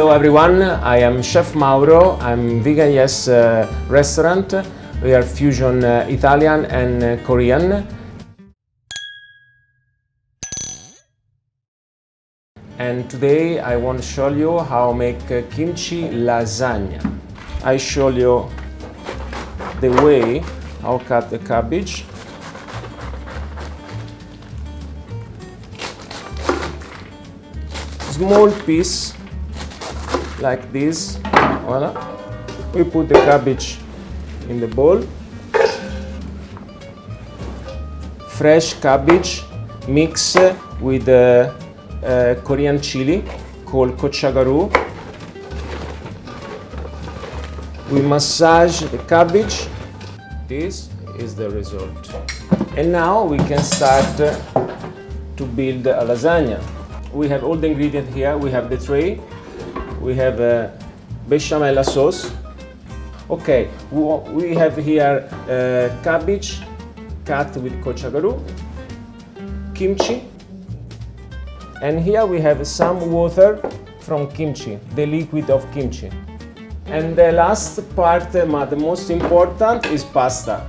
Hello everyone, I am Chef Mauro. I'm Vegan Yes restaurant. We are fusion Italian and Korean. And today I want to show you how to make kimchi lasagna. I show you the way how to cut the cabbage. Small piece like this. Voila. We put the cabbage in the bowl. Fresh cabbage mix with Korean chili called gochujang. We massage the cabbage. This is the result. And now we can start to build a lasagna. We have all the ingredients here. We have the tray. We have bechamel sauce. Okay, we have here cabbage cut with gochujang, kimchi, and here we have some water from kimchi, the liquid of kimchi. And the last part, the most important, is pasta,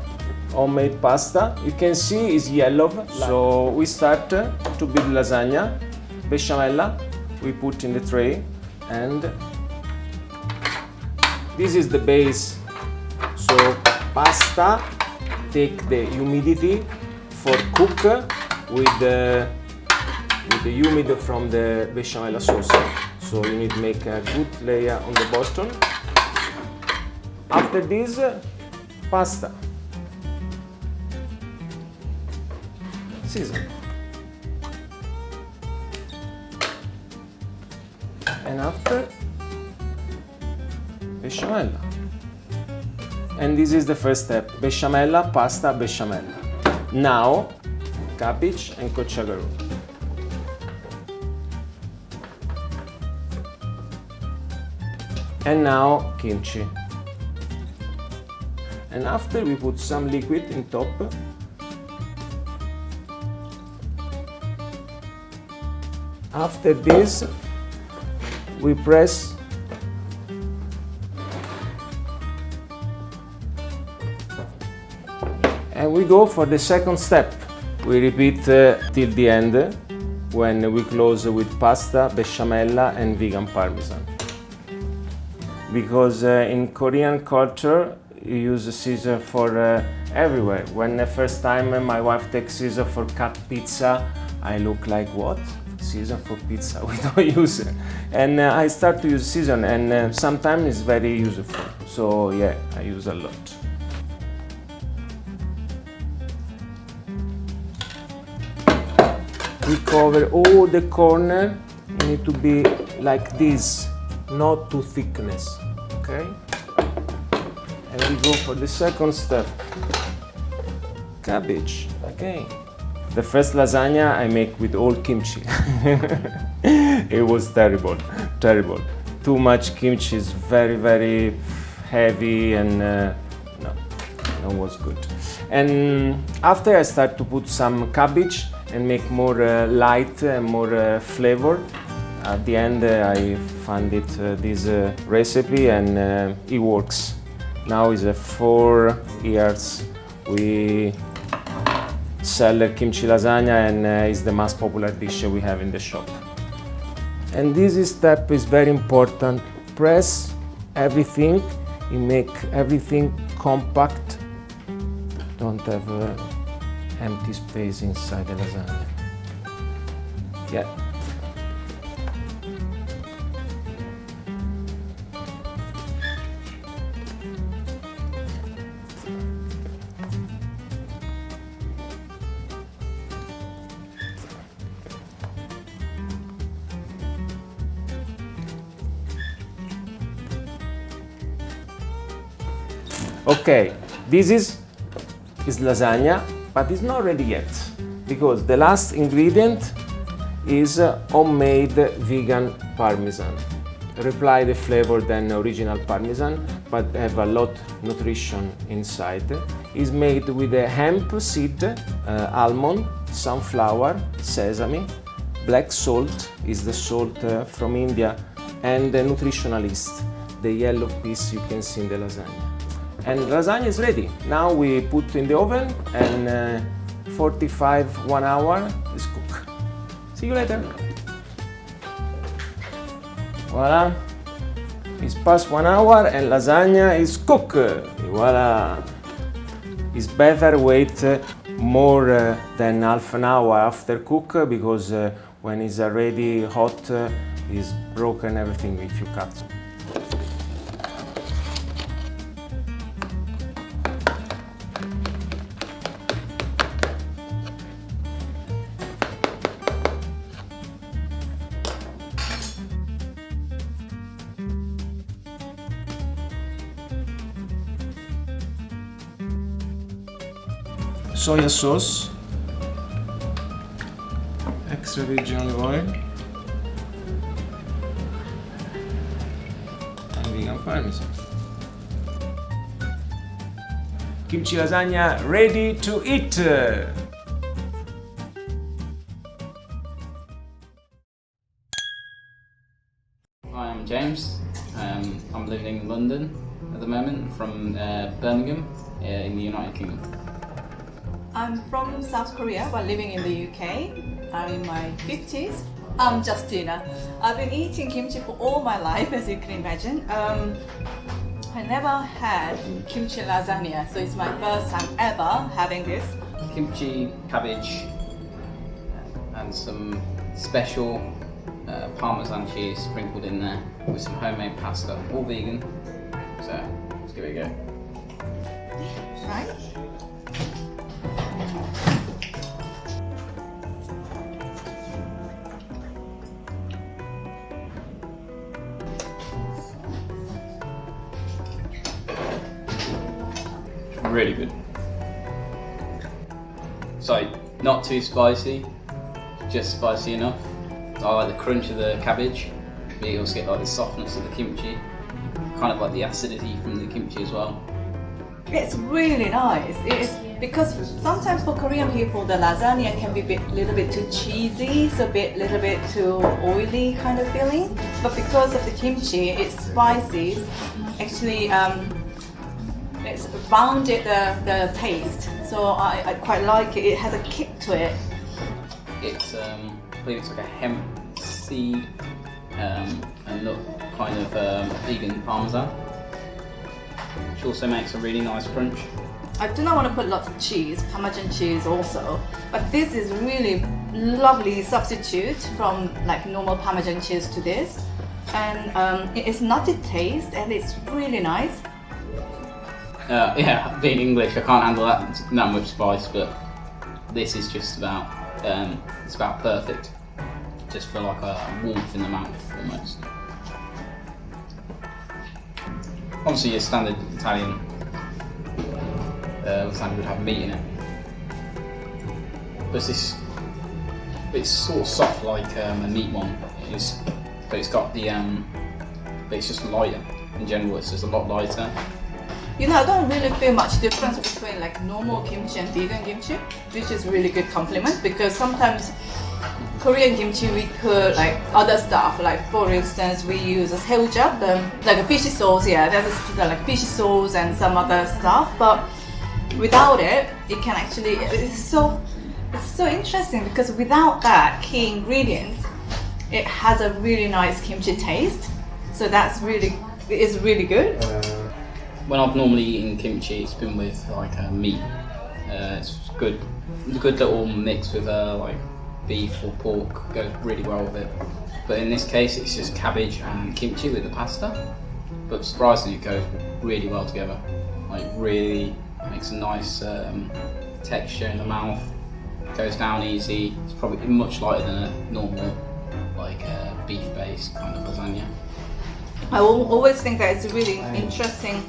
homemade pasta. You can see is yellow. So we start to build lasagna. Bechamel we put in the tray, and this is the base. So pasta take the humidity for cook with the humid from the bechamel sauce. So you need to make a good layer on the bottom. After this, pasta. Season. And after, bechamel. And this is the first step, bechamel, pasta, bechamel. Now, cabbage and gochujang. And now, kimchi. And after, we put some liquid in top. After this, we press and we go for the second step. We repeat till the end when we close with pasta, bechamel and vegan parmesan. Because in Korean culture you use scissor for everywhere. When the first time my wife takes scissor for cut pizza, I look like, what? Scissor for pizza, we don't use it. And I start to use scissor, and sometimes it's very useful. So yeah, I use a lot. We cover all the corner. You need to be like this, not too thickness, okay? And we go for the second step. Cabbage, okay. The first lasagna I make with all kimchi. It was terrible, terrible. Too much kimchi is very, very heavy, and no, it was good. And after I start to put some cabbage and make more light and more flavor. At the end I found it this recipe, and it works. Now is 4 years we sell kimchi lasagna, and is the most popular dish we have in the shop. And this step is very important. Press everything, you make everything compact. Don't have empty space inside the lasagna. Yeah. Okay, this is lasagna, but it's not ready yet, because the last ingredient is homemade vegan parmesan. Reply the flavor than original parmesan, but have a lot nutrition inside. Is made with a hemp seed, almond, sunflower, sesame, black salt is the salt from India, and the nutritionalist, the yellow piece you can see in the lasagna. And lasagna is ready. Now we put in the oven and 45, 1 hour is cooked. See you later. Voila. It's past 1 hour and lasagna is cooked. Voila. It's better wait more than half an hour after cook because when it's already hot, it's broken everything if you cut. Soya sauce, extra virgin olive oil, and vegan parmesan. Kimchi lasagna ready to eat! Hi, I'm James. I'm living in London at the moment, from Birmingham in the United Kingdom. I'm from South Korea but living in the UK. I'm in my 50s. I'm Justina. I've been eating kimchi for all my life, as you can imagine. I never had kimchi lasagna, so it's my first time ever having this. Kimchi, cabbage, and some special Parmesan cheese sprinkled in there with some homemade pasta, all vegan. So let's give it a go. Right? Really good. So not too spicy, just spicy enough. I like the crunch of the cabbage, but you also get like the softness of the kimchi, kind of like the acidity from the kimchi as well. It's really nice. It's because sometimes for Korean people the lasagna can be a little bit too cheesy, so little bit too oily kind of feeling. But because of the kimchi, it's spicy. Actually, it's rounded the taste, so I quite like it. It has a kick to it. It's I believe it's like a hemp seed and not kind of vegan parmesan, which also makes a really nice crunch. I do not want to put lots of cheese, Parmesan cheese also, but this is really lovely substitute from like normal Parmesan cheese to this, and it's nutty taste and it's really nice. Yeah, being English, I can't handle that much spice, but this is just about it's about perfect. Just for like a warmth in the mouth almost. Obviously, your standard Italian lasagna would have meat in it, but it's sort of soft like a meat one. But it's got the but it's just lighter in general. It's just a lot lighter. You know, I don't really feel much difference between like normal kimchi and vegan kimchi, which is really good compliment because sometimes Korean kimchi we put like other stuff, like for instance we use a 새우젓, like a fishy sauce, yeah, that's like fishy sauce and some other stuff, but without it, it can actually, it's so interesting because without that key ingredients, it has a really nice kimchi taste, so that's really, it is really good. When I've normally eaten kimchi, it's been with like meat. It's good little mix with like beef or pork, goes really well with it. But in this case, it's just cabbage and kimchi with the pasta. But surprisingly, it goes really well together. Like really makes a nice texture in the mouth. Goes down easy. It's probably much lighter than a normal like beef-based kind of lasagna. I will always think that it's a really interesting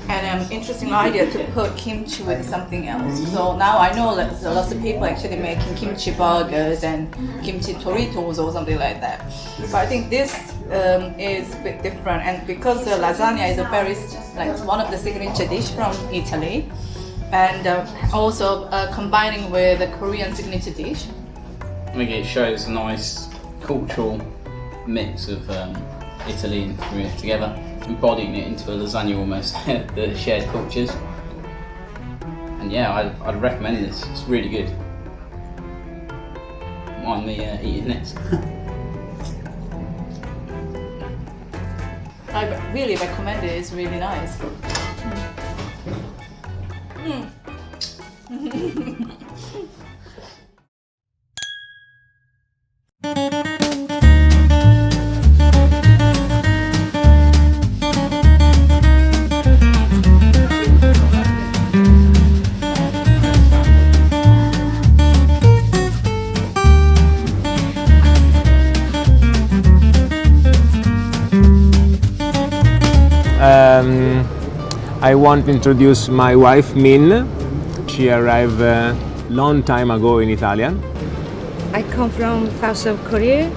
and interesting idea to put kimchi with something else. So now I know that there's lots of people actually making kimchi burgers and kimchi Doritos or something like that. But I think this is a bit different, and because the lasagna is a very like one of the signature dish from Italy, and also combining with the Korean signature dish. I think it shows a nice cultural mix of Italy and Korea together, embodying it into a lasagna almost, the shared cultures. And yeah, I'd recommend this, it's really good. Mind me eating next. I really recommend it, it's really nice. I want to introduce my wife Min. She arrived a long time ago in Italian. I come from south of Korea.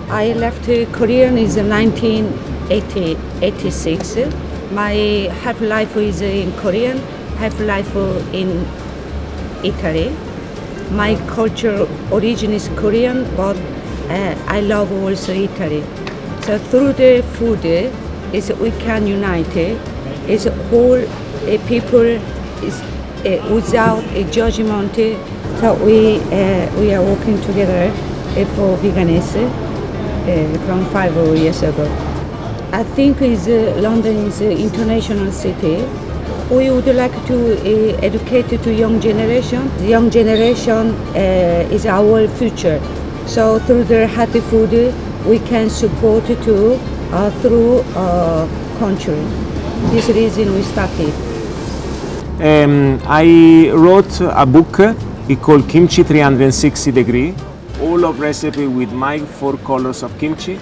I left Korea in 1986. My half life is in Korean, half life in Italy. My culture origin is Korean, but I love also Italy. So through the food, is we can unite. Is whole people is without a judgment. So we are working together for veganism from 5 years ago. I think London is an international city. We would like to educate to young generation. The young generation is our future. So through their healthy food, we can support to through country. This reason we started. I wrote a book. It's called Kimchi 360 Degree. All of recipe with my 4 colors of kimchi.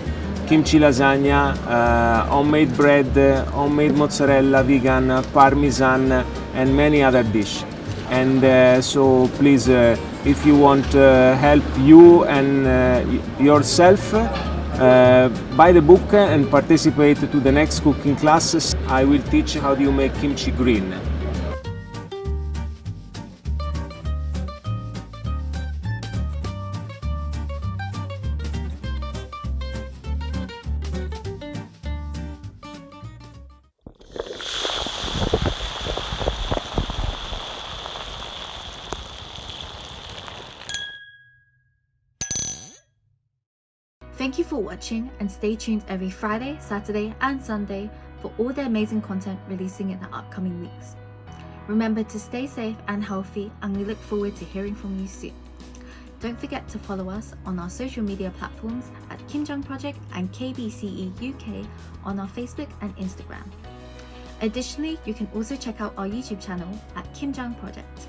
Kimchi lasagna, homemade bread, homemade mozzarella, vegan, parmesan, and many other dishes. And so please, if you want help you and yourself, buy the book and participate to the next cooking classes. I will teach how do you make kimchi green. Thank you for watching, and stay tuned every Friday, Saturday and Sunday for all the amazing content releasing in the upcoming weeks. Remember to stay safe and healthy, and we look forward to hearing from you soon. Don't forget to follow us on our social media platforms at Kimjang Project and KBCE UK on our Facebook and Instagram. Additionally, you can also check out our YouTube channel at Kimjang Project.